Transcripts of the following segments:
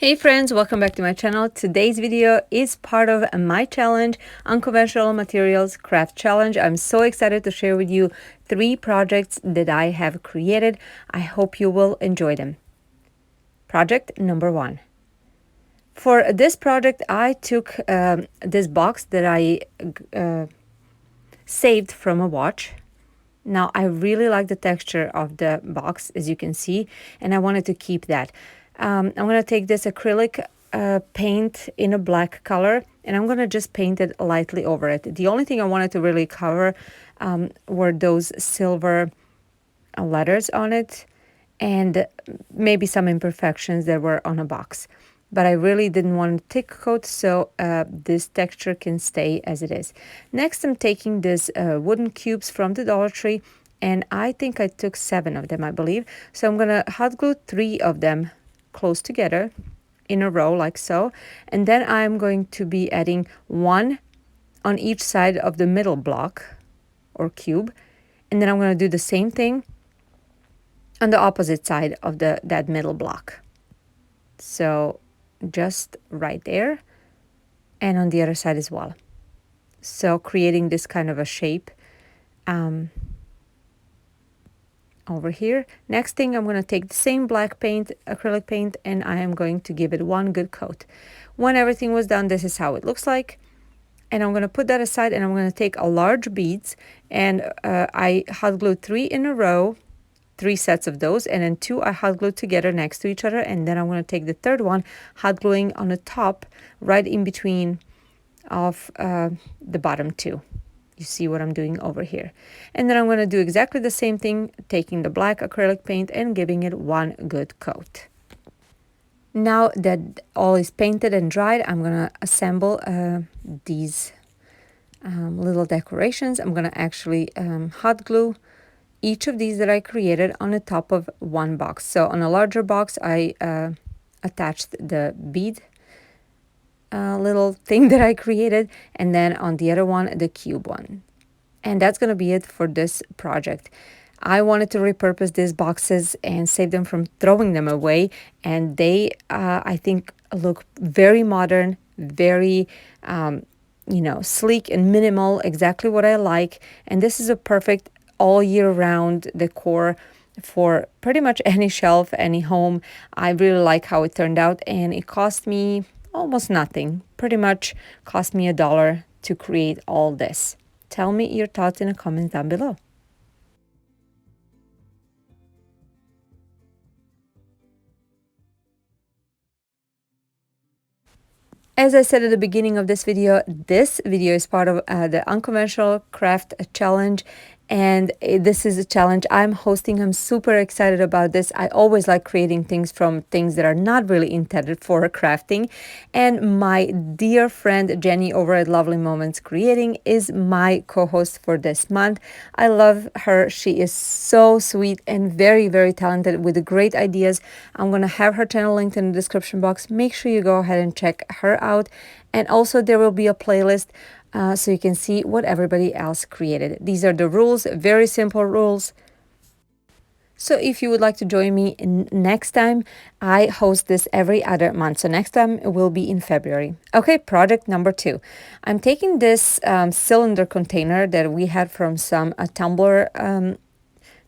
Hey friends, welcome back to my channel. Today's video is part of my challenge, Unconventional Materials Craft Challenge. I'm so excited to share with you 3 projects that I have created. I hope you will enjoy them. Project number 1. For this project, I took this box that I saved from a watch. Now, I really like the texture of the box, as you can see, and I wanted to keep that. I'm going to take this acrylic paint in a black color, and I'm going to just paint it lightly over it. The only thing I wanted to really cover were those silver letters on it and maybe some imperfections that were on a box. But I really didn't want a thick coat, so this texture can stay as it is. Next, I'm taking these wooden cubes from the Dollar Tree, and I think I took 7 of them, I believe. So I'm gonna hot glue 3 of them close together in a row like so. And then I'm going to be adding 1 on each side of the middle block or cube. And then I'm gonna do the same thing on the opposite side of that middle block. So just right there, and on the other side as well. So creating this kind of a shape over here. Next thing, I'm going to take the same black paint, acrylic paint, and I am going to give it 1 good coat. When everything was done, this is how it looks like. And I'm going to put that aside, and I'm going to take a large beads, and I hot glued 3 in a row, 3 sets of those, and then 2 I hot glued together next to each other, and then I'm going to take the third one, hot gluing on the top, right in between of the bottom 2. You see what I'm doing over here. And then I'm going to do exactly the same thing, taking the black acrylic paint and giving it 1 good coat. Now that all is painted and dried, I'm going to assemble these little decorations. I'm going to actually hot glue each of these that I created on the top of 1 box. So on a larger box, I attached the bead little thing that I created, and then on the other one, the cube one. And that's going to be it for this project. I wanted to repurpose these boxes and save them from throwing them away, and they, I think, look very modern, very sleek and minimal, exactly what I like. And this is a perfect all year round decor for pretty much any shelf, any home. I really like how it turned out, and it cost me almost nothing. Pretty much cost me $1 to create all this. Tell me your thoughts in the comments down below. As I said at the beginning of this video is part of the Unconventional Craft Challenge, and this is a challenge I'm hosting. I'm super excited about this. I always like creating things from things that are not really intended for crafting, and my dear friend Jenny over at Lovely Moments Creating is my co-host for this month. I love her. She is so sweet and very, very talented with great ideas. I'm going to have her channel linked in the description box. Make sure you go ahead and check her out. And also there will be a playlist so you can see what everybody else created. These are the rules, very simple rules. So if you would like to join me next time, I host this every other month. So next time it will be in February. Okay, project number 2. I'm taking this cylinder container that we had from some tumbler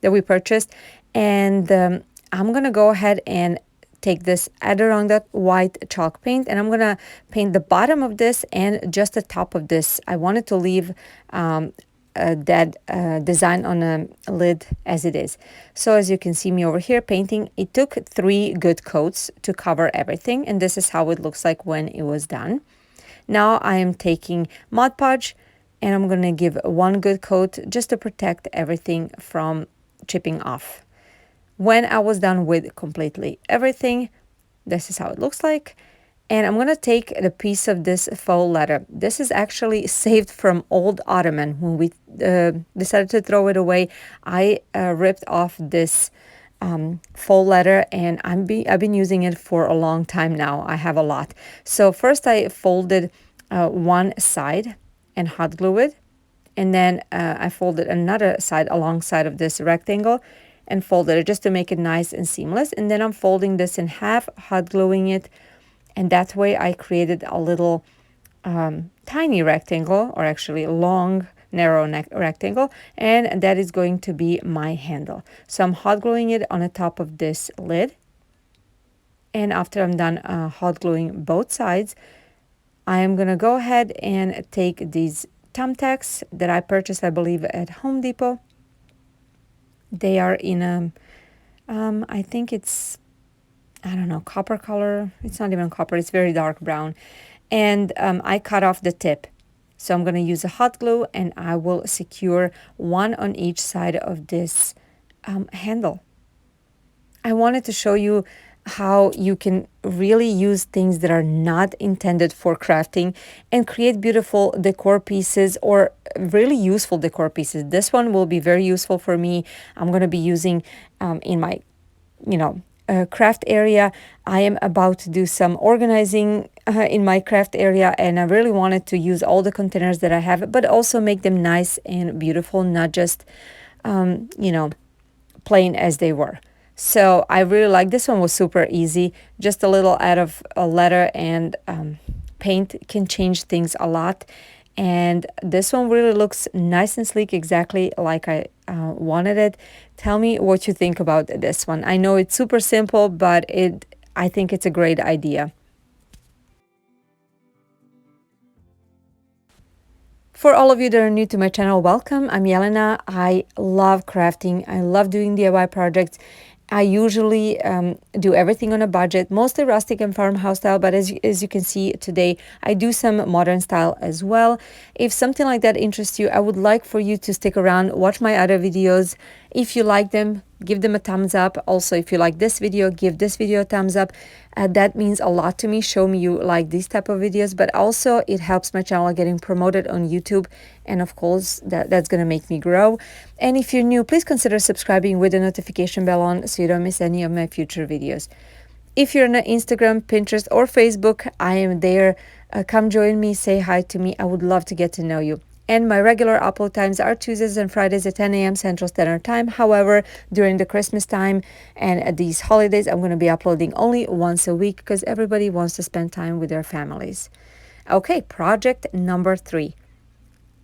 that we purchased, and I'm going to go ahead and take this, add around that white chalk paint, and I'm going to paint the bottom of this and just the top of this. I wanted to leave that design on a lid as it is. So as you can see me over here painting, it took 3 good coats to cover everything, and this is how it looks like when it was done. Now I am taking Mod Podge, and I'm going to give 1 good coat just to protect everything from chipping off. When I was done with completely everything, this is how it looks like. And I'm going to take the piece of this faux leather. This is actually saved from old ottoman. When we decided to throw it away, I ripped off this faux leather, and I've been using it for a long time now. I have a lot. So first I folded 1 side and hot glue it. And then I folded another side alongside of this rectangle and folded it just to make it nice and seamless. And then I'm folding this in half, hot gluing it, And that way I created a little tiny rectangle, or actually long narrow rectangle, and that is going to be my handle. So I'm hot gluing it on the top of this lid, and after I'm done hot gluing both sides, I am gonna go ahead and take these thumbtacks that I purchased, I believe, at Home Depot. They are in a I think it's, I don't know, copper color. It's not even copper, it's very dark brown. And I cut off the tip. So I'm going to use a hot glue, and I will secure one on each side of this handle. I wanted to show you how you can really use things that are not intended for crafting and create beautiful decor pieces, or really useful decor pieces. This one will be very useful for me. I'm going to be using in my, craft area. I am about to do some organizing in my craft area, and I really wanted to use all the containers that I have, but also make them nice and beautiful, not just, plain as they were. So I really like this one. Was super easy. Just a little out of a letter and paint can change things a lot. And this one really looks nice and sleek, exactly like I wanted it. Tell me what you think about this one. I know it's super simple, but I think it's a great idea. For all of you that are new to my channel, welcome. I'm Jelena. I love crafting. I love doing DIY projects. I usually do everything on a budget, mostly rustic and farmhouse style, but as you can see today, I do some modern style as well. If something like that interests you, I would like for you to stick around, watch my other videos. If you like them, give them a thumbs up. Also, if you like this video, give this video a thumbs up. That means a lot to me. Show me you like these type of videos, but also it helps my channel getting promoted on YouTube, and of course that's going to make me grow. And if you're new, please consider subscribing with the notification bell on so you don't miss any of my future videos. If you're on Instagram, Pinterest, or Facebook, I am there. Come join me, say hi to me. I would love to get to know you. And my regular upload times are Tuesdays and Fridays at 10 a.m. Central Standard Time. However, during the Christmas time and at these holidays, I'm going to be uploading only once a week because everybody wants to spend time with their families. Okay, project number 3.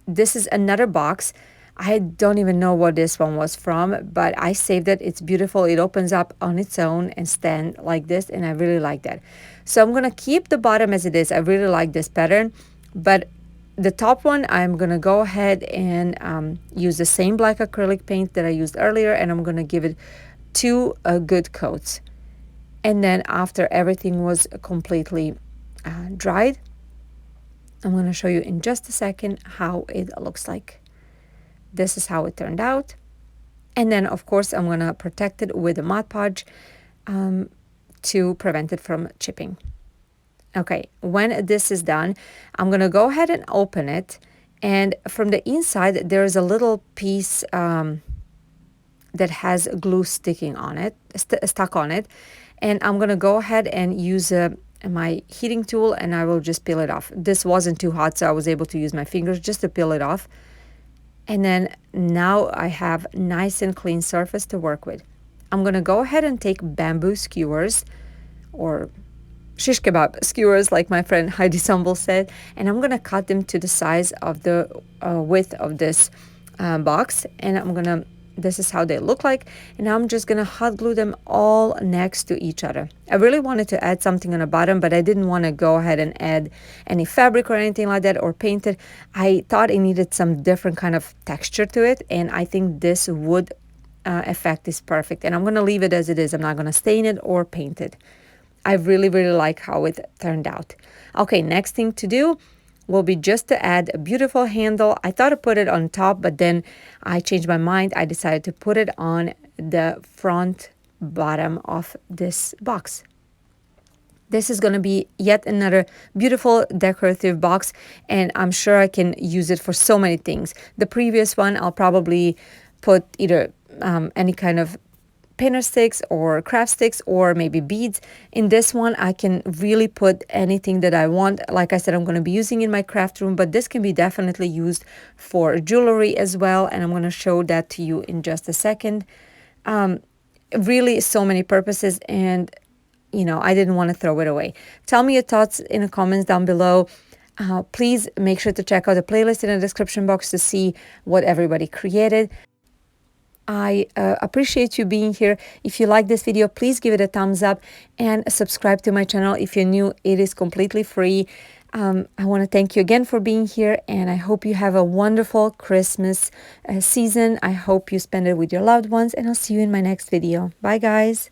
This is another box. I don't even know what this one was from, but I saved it. It's beautiful. It opens up on its own and stand like this, and I really like that. So I'm going to keep the bottom as it is. I really like this pattern, but the top one, I'm going to go ahead and use the same black acrylic paint that I used earlier, and I'm going to give it 2 good coats. And then after everything was completely dried, I'm going to show you in just a second how it looks like. This is how it turned out. And then, of course, I'm going to protect it with a Mod Podge to prevent it from chipping. Okay, when this is done, I'm going to go ahead and open it. And from the inside, there's a little piece that has glue sticking on it, stuck on it. And I'm going to go ahead and use my heating tool, and I will just peel it off. This wasn't too hot, so I was able to use my fingers just to peel it off. And then now I have nice and clean surface to work with. I'm going to go ahead and take bamboo skewers, or shish kebab skewers, like my friend Heidi Sumble said, and I'm going to cut them to the size of the width of this box. And this is how they look like, and I'm just going to hot glue them all next to each other. I really wanted to add something on the bottom, but I didn't want to go ahead and add any fabric or anything like that, or paint it. I thought it needed some different kind of texture to it, and I think this wood effect is perfect. And I'm going to leave it as it is. I'm not going to stain it or paint it. I really, really like how it turned out. Okay, next thing to do will be just to add a beautiful handle. I thought to put it on top, but then I changed my mind. I decided to put it on the front bottom of this box. This is going to be yet another beautiful decorative box, and I'm sure I can use it for so many things. The previous one, I'll probably put either any kind of painter sticks or craft sticks or maybe beads. In this one, I can really put anything that I want. Like I said, I'm going to be using in my craft room, but this can be definitely used for jewelry as well, and I'm going to show that to you in just a second. Really so many purposes, and I didn't want to throw it away. Tell me your thoughts in the comments down below. Please make sure to check out the playlist in the description box to see what everybody created. I appreciate you being here. If you like this video, please give it a thumbs up and subscribe to my channel. If you're new, it is completely free. I want to thank you again for being here, and I hope you have a wonderful Christmas season. I hope you spend it with your loved ones, and I'll see you in my next video. Bye, guys.